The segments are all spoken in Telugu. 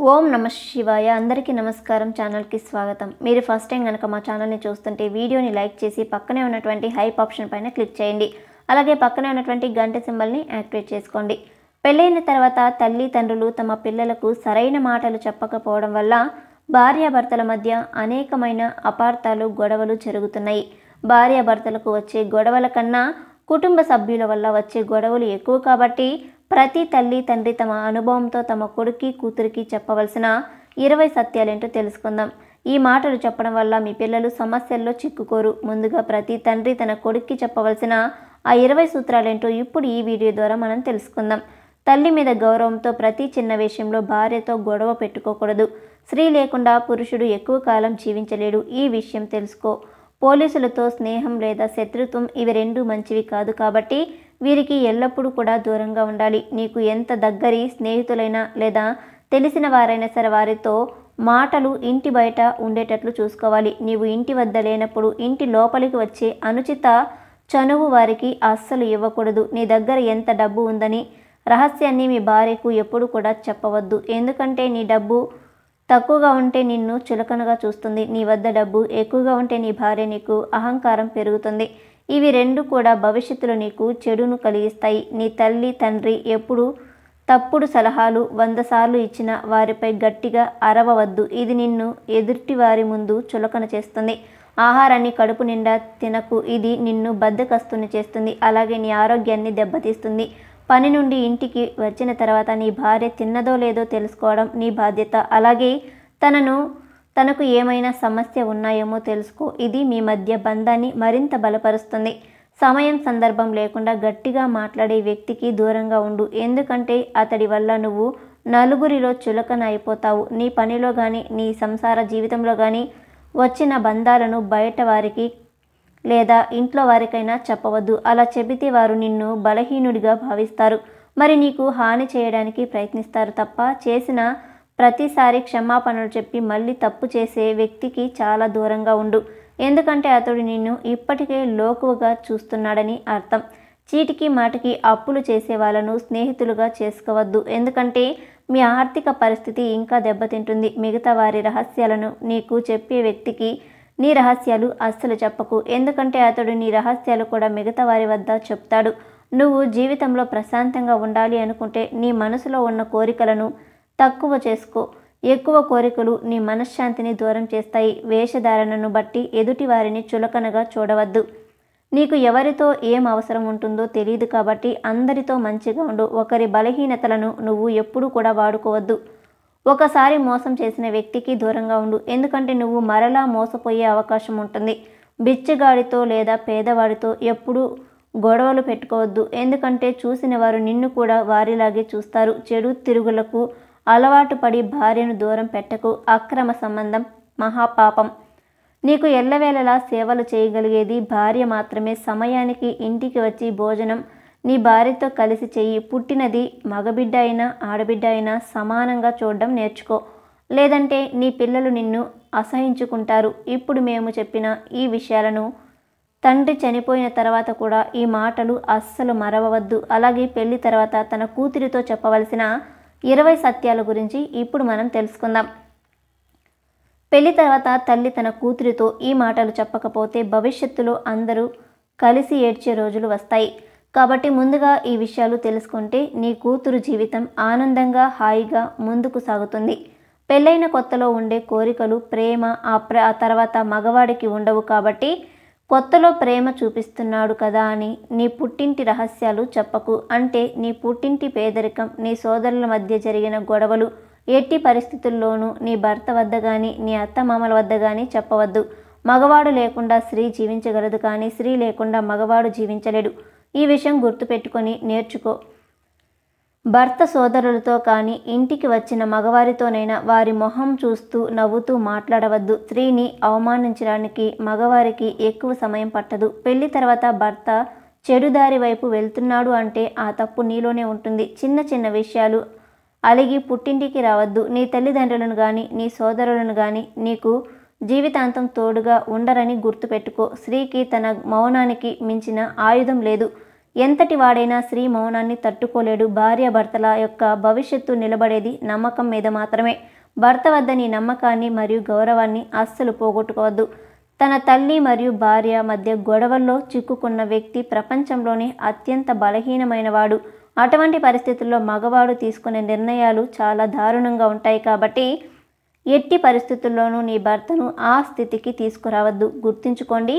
ఓం నమ శివాయ. అందరికీ నమస్కారం. ఛానల్కి స్వాగతం. మీరు ఫస్ట్ టైం కనుక మా ఛానల్ని చూస్తుంటే వీడియోని లైక్ చేసి పక్కనే ఉన్నటువంటి హైప్ ఆప్షన్ పైన క్లిక్ చేయండి. అలాగే పక్కనే ఉన్నటువంటి గంట సింబల్ని యాక్టివేట్ చేసుకోండి. పెళ్ళైన తర్వాత తల్లి తండ్రులు తమ పిల్లలకు సరైన మాటలు చెప్పకపోవడం వల్ల భార్యాభర్తల మధ్య అనేకమైన అపార్థాలు గొడవలు జరుగుతున్నాయి. భార్యాభర్తలకు వచ్చే గొడవల కన్నా కుటుంబ సభ్యుల వల్ల వచ్చే గొడవలు ఎక్కువ కాబట్టి ప్రతి తల్లి తండ్రి తమ అనుభవంతో తమ కొడుక్కి కూతురికి చెప్పవలసిన 20 సత్యాలేంటో తెలుసుకుందాం. ఈ మాటలు చెప్పడం వల్ల మీ పిల్లలు సమస్యల్లో చిక్కుకోరు. ముందుగా ప్రతి తండ్రి తన కొడుక్కి చెప్పవలసిన ఆ 20 సూత్రాలేంటో ఇప్పుడు ఈ వీడియో ద్వారా మనం తెలుసుకుందాం. తల్లి మీద గౌరవంతో ప్రతి చిన్న విషయంలో భార్యతో గొడవ పెట్టుకోకూడదు. స్త్రీ లేకుండా పురుషుడు ఎక్కువ కాలం జీవించలేడు. ఈ విషయం తెలుసుకో. పోలీసులతో స్నేహం లేదా శత్రుత్వం ఇవి రెండు మంచివి కాదు కాబట్టి వీరికి ఎల్లప్పుడూ కూడా దూరంగా ఉండాలి. నీకు ఎంత దగ్గరి స్నేహితులైనా లేదా తెలిసిన వారైనా సరే వారితో మాటలు ఇంటి బయట ఉండేటట్లు చూసుకోవాలి. నీవు ఇంటి వద్ద లేనప్పుడు ఇంటి లోపలికి వచ్చే అనుచిత చనువు వారికి అస్సలు ఇవ్వకూడదు. నీ దగ్గర ఎంత డబ్బు ఉందని రహస్యాన్ని మీ భార్యకు ఎప్పుడు కూడా చెప్పవద్దు. ఎందుకంటే నీ డబ్బు తక్కువగా ఉంటే నిన్ను చులకనగా చూస్తుంది. నీ వద్ద డబ్బు ఎక్కువగా ఉంటే నీ భార్య నీకు అహంకారం పెరుగుతుంది. ఇవి రెండు కూడా భవిష్యత్తులో నీకు చెడును కలిగిస్తాయి. నీ తల్లి తండ్రి ఎప్పుడు తప్పుడు సలహాలు 100 సార్లు ఇచ్చిన వారిపై గట్టిగా అరవవద్దు. ఇది నిన్ను ఎదుటి వారి ముందు చులకన చేస్తుంది. ఆహారాన్ని కడుపు నిండా తినకు. ఇది నిన్ను బద్ధకస్తుని చేస్తుంది. అలాగే నీ ఆరోగ్యాన్ని దెబ్బతీస్తుంది. పని నుండి ఇంటికి వచ్చిన తర్వాత నీ భార్య తిన్నదో లేదో తెలుసుకోవడం నీ బాధ్యత. అలాగే తనకు ఏమైనా సమస్య ఉన్నాయేమో తెలుసుకో. ఇది మీ మధ్య బంధాన్ని మరింత బలపరుస్తుంది. సమయం సందర్భం లేకుండా గట్టిగా మాట్లాడే వ్యక్తికి దూరంగా ఉండు. ఎందుకంటే అతడి వల్ల నువ్వు నలుగురిలో చులకన అయిపోతావు. నీ పనిలో కానీ నీ సంసార జీవితంలో కానీ వచ్చిన బంధాలను బయట వారికి లేదా ఇంట్లో వారికైనా చెప్పవద్దు. అలా చెబితే వారు నిన్ను బలహీనుడిగా భావిస్తారు. మరి నీకు హాని చేయడానికి ప్రయత్నిస్తారు తప్ప చేసిన ప్రతిసారి క్షమాపణలు చెప్పి మళ్ళీ తప్పు చేసే వ్యక్తికి చాలా దూరంగా ఉండు. ఎందుకంటే అతడు నిన్ను ఇప్పటికే లోకువగా చూస్తున్నాడని అర్థం. చీటికి మాటికి అప్పులు చేసే వాళ్ళను స్నేహితులుగా చేసుకోవద్దు. ఎందుకంటే మీ ఆర్థిక పరిస్థితి ఇంకా దెబ్బతింటుంది. మిగతా వారి రహస్యాలను నీకు చెప్పే వ్యక్తికి నీ రహస్యాలు అస్సలు చెప్పకు. ఎందుకంటే అతడు నీ రహస్యాలు కూడా మిగతా వారి వద్ద చెప్తాడు. నువ్వు జీవితంలో ప్రశాంతంగా ఉండాలి అనుకుంటే నీ మనసులో ఉన్న కోరికలను తక్కువ చేసుకో. ఎక్కువ కోరికలు నీ మనశ్శాంతిని దూరం చేస్తాయి. వేషధారణను బట్టి ఎదుటి వారిని చులకనగా చూడవద్దు. నీకు ఎవరితో ఏం అవసరం ఉంటుందో తెలియదు కాబట్టి అందరితో మంచిగా ఉండు. ఒకరి బలహీనతలను నువ్వు ఎప్పుడూ కూడా వాడుకోవద్దు. ఒకసారి మోసం చేసిన వ్యక్తికి దూరంగా ఉండు. ఎందుకంటే నువ్వు మరలా మోసపోయే అవకాశం ఉంటుంది. బిచ్చగాడితో లేదా పేదవాడితో ఎప్పుడూ గొడవలు పెట్టుకోవద్దు. ఎందుకంటే చూసిన వారు నిన్ను కూడా వారిలాగే చూస్తారు. చెడు తిరుగులకు అలవాటు పడి భార్యను దూరం పెట్టకు. అక్రమ సంబంధం మహాపాపం. నీకు ఎల్లవేళలా సేవలు చేయగలిగేది భార్య మాత్రమే. సమయానికి ఇంటికి వచ్చి భోజనం నీ భార్యతో కలిసి చెయ్యి. పుట్టినది మగబిడ్డ అయినా ఆడబిడ్డ అయినా సమానంగా చూడడం నేర్చుకో. లేదంటే నీ పిల్లలు నిన్ను అసహించుకుంటారు. ఇప్పుడు మేము చెప్పిన ఈ విషయాలను తండ్రి చనిపోయిన తర్వాత కూడా ఈ మాటలు అస్సలు మరవవద్దు. అలాగే పెళ్లి తర్వాత తన కూతురితో చెప్పవలసిన 20 సత్యాల గురించి ఇప్పుడు మనం తెలుసుకుందాం. పెళ్లి తర్వాత తల్లి తన కూతురితో ఈ మాటలు చెప్పకపోతే భవిష్యత్తులో అందరూ కలిసి ఏడ్చే రోజులు వస్తాయి. కాబట్టి ముందుగా ఈ విషయాలు తెలుసుకుంటే నీ కూతురు జీవితం ఆనందంగా హాయిగా ముందుకు సాగుతుంది. పెళ్ళైన కొత్తలో ఉండే కోరికలు ప్రేమ ఆ తర్వాత మగవాడికి ఉండవు. కాబట్టి కొత్తలో ప్రేమ చూపిస్తున్నాడు కదా అని నీ పుట్టింటి రహస్యాలు చెప్పకు. అంటే నీ పుట్టింటి పేదరికం, నీ సోదరుల మధ్య జరిగిన గొడవలు ఎట్టి పరిస్థితుల్లోనూ నీ భర్త వద్ద కానీ నీ అత్తమామల వద్ద కానీ చెప్పవద్దు. మగవాడు లేకుండా స్త్రీ జీవించగలదు కానీ స్త్రీ లేకుండా మగవాడు జీవించలేడు. ఈ విషయం గుర్తుపెట్టుకొని నేర్చుకో. భర్త సోదరులతో కానీ ఇంటికి వచ్చిన మగవారితోనైనా వారి మొహం చూస్తూ నవ్వుతూ మాట్లాడవద్దు. స్త్రీని అవమానించడానికి మగవారికి ఎక్కువ సమయం పట్టదు. పెళ్లి తర్వాత భర్త చెడుదారి వైపు వెళ్తున్నాడు అంటే ఆ తప్పు నీలోనే ఉంటుంది. చిన్న చిన్న విషయాలు అలిగి పుట్టింటికి రావద్దు. నీ తల్లిదండ్రులను కానీ నీ సోదరులను కానీ నీకు జీవితాంతం తోడుగా ఉండరని గుర్తుపెట్టుకో. స్త్రీకి తన మౌనానికి మించిన ఆయుధం లేదు. ఎంతటి వాడైనా స్త్రీ మౌనాన్ని తట్టుకోలేడు. భార్యాభర్తల యొక్క భవిష్యత్తు నిలబడేది నమ్మకం మీద మాత్రమే. భర్త వద్ద నీ నమ్మకాన్ని మరియు గౌరవాన్ని అస్సలు పోగొట్టుకోవద్దు. తన తల్లి మరియు భార్య మధ్య గొడవల్లో చిక్కుకున్న వ్యక్తి ప్రపంచంలోనే అత్యంత బలహీనమైనవాడు. అటువంటి పరిస్థితుల్లో మగవాడు తీసుకునే నిర్ణయాలు చాలా దారుణంగా ఉంటాయి. కాబట్టి ఎట్టి పరిస్థితుల్లోనూ నీ భర్తను ఆ స్థితికి తీసుకురావద్దు. గుర్తుంచుకోండి,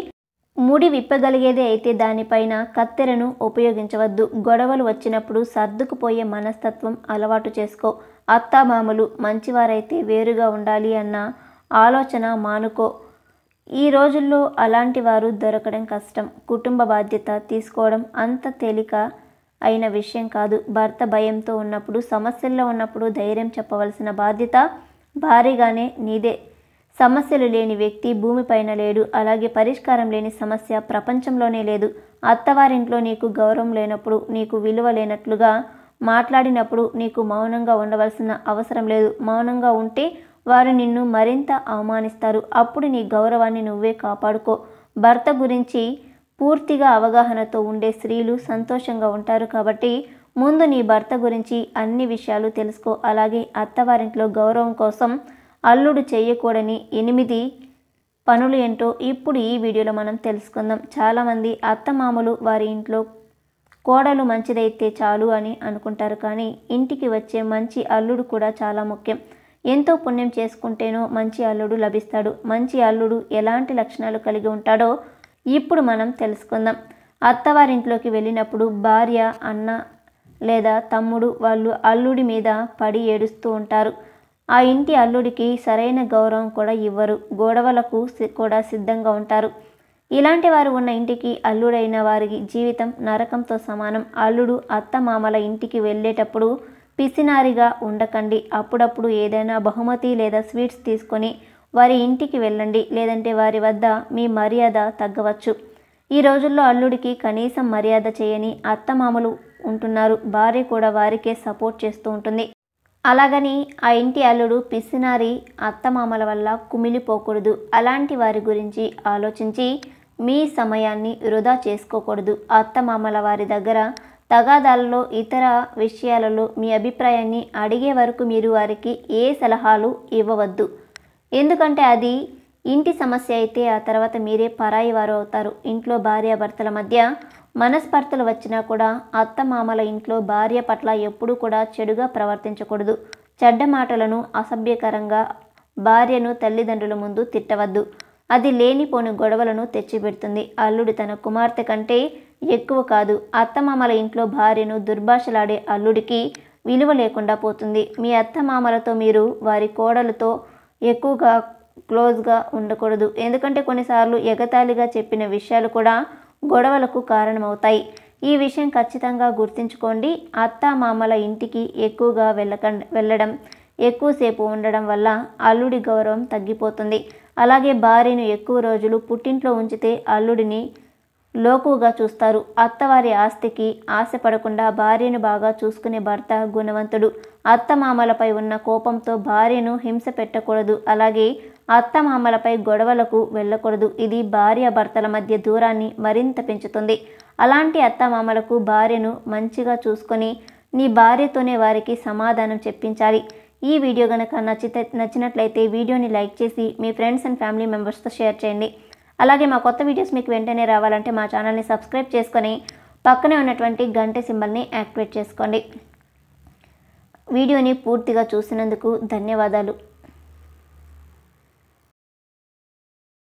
ముడి విప్పగలిగేదే అయితే దానిపైన కత్తెరను ఉపయోగించవద్దు. గొడవలు వచ్చినప్పుడు సర్దుకుపోయే మనస్తత్వం అలవాటు చేసుకో. అత్తామామలు మంచివారైతే వేరుగా ఉండాలి అన్న ఆలోచన మానుకో. ఈ రోజుల్లో అలాంటి వారు దొరకడం కష్టం. కుటుంబ బాధ్యత తీసుకోవడం అంత తేలిక అయిన విషయం కాదు. భర్త భయంతో ఉన్నప్పుడు, సమస్యల్లో ఉన్నప్పుడు ధైర్యం చెప్పవలసిన బాధ్యత భారీగానే నీదే. సమస్యలు లేని వ్యక్తి భూమిపైన లేడు. అలాగే పరిష్కారం లేని సమస్య ప్రపంచంలోనే లేదు. అత్తవారింట్లో నీకు గౌరవం లేనప్పుడు, నీకు విలువ లేనట్లుగా మాట్లాడినప్పుడు నీకు మౌనంగా ఉండవలసిన అవసరం లేదు. మౌనంగా ఉంటే వారు నిన్ను మరింత అవమానిస్తారు. అప్పుడు నీ గౌరవాన్ని నువ్వే కాపాడుకో. భర్త గురించి పూర్తిగా అవగాహనతో ఉండే స్త్రీలు సంతోషంగా ఉంటారు. కాబట్టి ముందు నీ భర్త గురించి అన్ని విషయాలు తెలుసుకో. అలాగే అత్తవారింట్లో గౌరవం కోసం అల్లుడు చేయకూడని 8 పనులు ఏంటో ఇప్పుడు ఈ వీడియోలో మనం తెలుసుకుందాం. చాలామంది అత్తమామలు వారి ఇంట్లో కోడలు మంచిదైతే చాలు అని అనుకుంటారు. కానీ ఇంటికి వచ్చే మంచి అల్లుడు కూడా చాలా ముఖ్యం. ఎంతో పుణ్యం చేసుకుంటేనో మంచి అల్లుడు లభిస్తాడు. మంచి అల్లుడు ఎలాంటి లక్షణాలు కలిగి ఉంటాడో ఇప్పుడు మనం తెలుసుకుందాం. అత్తవారింట్లోకి వెళ్ళినప్పుడు భార్య, అన్న లేదా తమ్ముడు వాళ్ళు అల్లుడి మీద పడి ఏడుస్తూ ఉంటారు. ఆ ఇంటి అల్లుడికి సరైన గౌరవం కూడా ఇవ్వరు. గొడవలకు కూడా సిద్ధంగా ఉంటారు. ఇలాంటి వారు ఉన్న ఇంటికి అల్లుడైన వారి జీవితం నరకంతో సమానం. అల్లుడు అత్తమామల ఇంటికి వెళ్ళేటప్పుడు పిసినారిగా ఉండకండి. అప్పుడప్పుడు ఏదైనా బహుమతి లేదా స్వీట్స్ తీసుకొని వారి ఇంటికి వెళ్ళండి. లేదంటే వారి వద్ద మీ మర్యాద తగ్గవచ్చు. ఈ రోజుల్లో అల్లుడికి కనీసం మర్యాద చేయని అత్తమామలు ఉంటున్నారు. భార్య కూడా వారికే సపోర్ట్ చేస్తూ ఉంటుంది. అలాగని ఆ ఇంటి అల్లుడు పిసినారి అత్తమామల వల్ల కుమిలిపోకూడదు. అలాంటి వారి గురించి ఆలోచించి మీ సమయాన్ని వృధా చేసుకోకూడదు. అత్తమామల వారి దగ్గర తగాదాలలో, ఇతర విషయాలలో మీ అభిప్రాయాన్ని అడిగే వరకు మీరు వారికి ఏ సలహాలు ఇవ్వవద్దు. ఎందుకంటే అది ఇంటి సమస్య అయితే ఆ తర్వాత మీరే పరాయి వారు అవుతారు. ఇంట్లో భార్యాభర్తల మధ్య మనస్పర్ధలు వచ్చినా కూడా అత్తమామల ఇంట్లో భార్య పట్ల ఎప్పుడూ కూడా చెడుగా ప్రవర్తించకూడదు. చెడ్డ మాటలను, అసభ్యకరంగా భార్యను తల్లిదండ్రుల ముందు తిట్టవద్దు. అది లేనిపోని గొడవలను తెచ్చిపెడుతుంది. అల్లుడు తన కుమార్తె కంటే ఎక్కువ కాదు. అత్తమామల ఇంట్లో భార్యను దుర్భాషలాడే అల్లుడికి విలువ లేకుండా పోతుంది. మీ అత్తమామలతో మీరు వారి కోడలతో ఎక్కువగా క్లోజ్గా ఉండకూడదు. ఎందుకంటే కొన్నిసార్లు ఎగతాళిగా చెప్పిన విషయాలు కూడా గొడవలకు కారణమవుతాయి. ఈ విషయం ఖచ్చితంగా గుర్తుంచుకోండి. అత్తమామల ఇంటికి ఎక్కువగా వెళ్ళడం, ఎక్కువసేపు ఉండడం వల్ల అల్లుడి గౌరవం తగ్గిపోతుంది. అలాగే భార్యను ఎక్కువ రోజులు పుట్టింట్లో ఉంచితే అల్లుడిని లోకుగా చూస్తారు. అత్తవారి ఆస్తికి ఆశపడకుండా భార్యను బాగా చూసుకునే భర్త గుణవంతుడు. అత్తమామలపై ఉన్న కోపంతో భార్యను హింస పెట్టకూడదు. అలాగే అత్తమామలపై గొడవలకు వెళ్ళకూడదు. ఇది భార్యాభర్తల మధ్య దూరాన్ని మరింత పెంచుతుంది. అలాంటి అత్తమామలకు భార్యను మంచిగా చూసుకొని నీ భార్యతోనే వారికి సమాధానం చెప్పించాలి. ఈ వీడియో కనుక నచ్చినట్లయితే వీడియోని లైక్ చేసి మీ ఫ్రెండ్స్ అండ్ ఫ్యామిలీ మెంబర్స్తో షేర్ చేయండి. అలాగే మా కొత్త వీడియోస్ మీకు వెంటనే రావాలంటే మా ఛానల్ని సబ్స్క్రైబ్ చేసుకొని పక్కనే ఉన్నటువంటి గంట సింబల్ని యాక్టివేట్ చేసుకోండి. వీడియోని పూర్తిగా చూసినందుకు ధన్యవాదాలు.